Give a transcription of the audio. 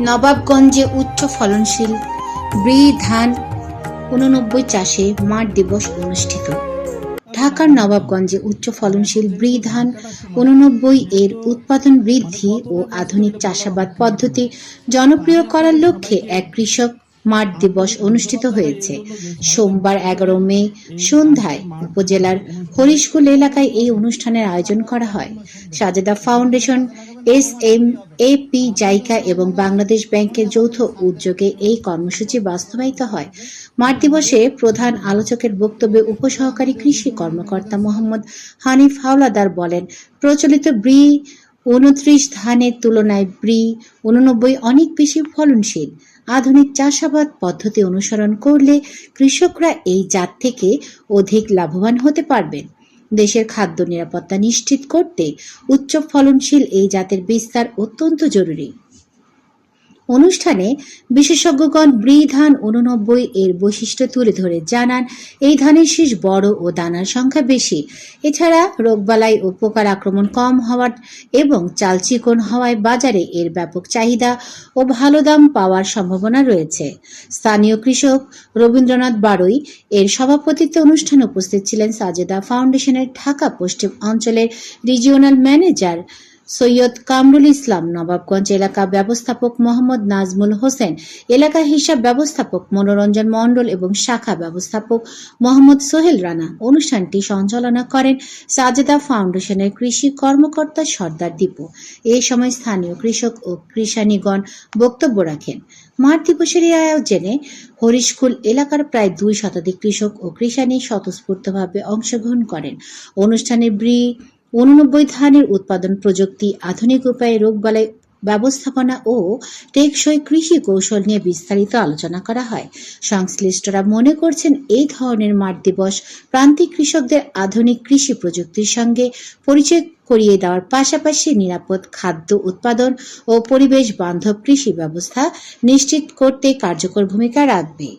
নবাবগঞ্জে উচ্চ ফলনশীল ব্রি ধান ৮৯ চাষে মাঠ দিবস অনুষ্ঠিত। ঢাকার নবাবগঞ্জে উচ্চ ফলনশীল ব্রি ধান ৮৯ এর উৎপাদন বৃদ্ধি ও আধুনিক চাষাবাদ পদ্ধতি জনপ্রিয় করার লক্ষ্যে এক কৃষক মাঠ দিবস অনুষ্ঠিত হয়েছে। সোমবার ১১ মে সন্ধ্যায় উপজেলার হরিশকুল এলাকায় এই অনুষ্ঠানের আয়োজন করা হয়। সাজেদা ফাউন্ডেশন, SMAP জাইকা এবং বাংলাদেশ ব্যাংকের যৌথ উদ্যোগে এই কর্মসূচি বাস্তবায়িত হয়। মাঠ দিবসে প্রধান আলোচকের বক্তব্যে উপসহকারী কৃষি কর্মকর্তা মোহাম্মদ হানিফ হাওলাদার বলেন, প্রচলিত ব্রি ২৯ ধানের তুলনায় ব্রি ৮৯ অনেক বেশি ফলনশীল। আধুনিক চাষাবাদ পদ্ধতি অনুসরণ করলে কৃষকরা এই জাত থেকে অধিক লাভবান হতে পারবেন। দেশের খাদ্য নিরাপত্তা নিশ্চিত করতে উচ্চ ফলনশীল এই জাতের বিস্তার অত্যন্ত জরুরি। অনুষ্ঠানে বিশেষজ্ঞগণ ব্রি ধান ৮৯ এর বৈশিষ্ট্য তুলে ধরে জানান, এই ধানের শীষ বড় ও দানার সংখ্যা বেশি। এছাড়া রোগবালাই ও পোকার আক্রমণ কম হওয়ার এবং চাল চিকন হওয়ায় বাজারে এর ব্যাপক চাহিদা ও ভালো দাম পাওয়ার সম্ভাবনা রয়েছে। স্থানীয় কৃষক রবীন্দ্রনাথ বাড়ই এর সভাপতিত্বে অনুষ্ঠানে উপস্থিত ছিলেন সাজেদা ফাউন্ডেশনের ঢাকা পশ্চিম অঞ্চলের রিজিওনাল ম্যানেজার সৈয়দ কামরুল ইসলাম, নবাবগঞ্জ এলাকা ব্যবস্থাপক মোহাম্মদ নাজমুল হোসেন, এলাকা হিসাব ব্যবস্থাপক মনোরঞ্জন মণ্ডল এবং শাখা ব্যবস্থাপক মোহাম্মদ সোহেল রানা। অনুষ্ঠানটি সঞ্চালনা করেন সাজেদা ফাউন্ডেশনের কৃষি কর্মকর্তা সর্দার দীপু। এ সময় স্থানীয় কৃষক ও কৃষানীগণ বক্তব্য রাখেন। মাঠ দিবসের এই আয়োজনে হরিশকুল এলাকার প্রায় ২ শতাধিক কৃষক ও কৃষানী স্বতঃস্ফূর্তভাবে অংশগ্রহণ করেন। অনুষ্ঠানে ব্রি ৮৯ ধানের উৎপাদন প্রযুক্তি, আধুনিক উপায়ে রোগবালাই ব্যবস্থাপনা ও টেকসই কৃষি কৌশল নিয়ে বিস্তারিত আলোচনা করা হয়। সংশ্লিষ্টরা মনে করছেন, এই ধরনের মাঠ দিবস প্রান্তিক কৃষকদের আধুনিক কৃষি প্রযুক্তির সঙ্গে পরিচয় করিয়ে দেওয়ার পাশাপাশি নিরাপদ খাদ্য উৎপাদন ও পরিবেশ বান্ধব কৃষি ব্যবস্থা নিশ্চিত করতে কার্যকর ভূমিকা রাখবে।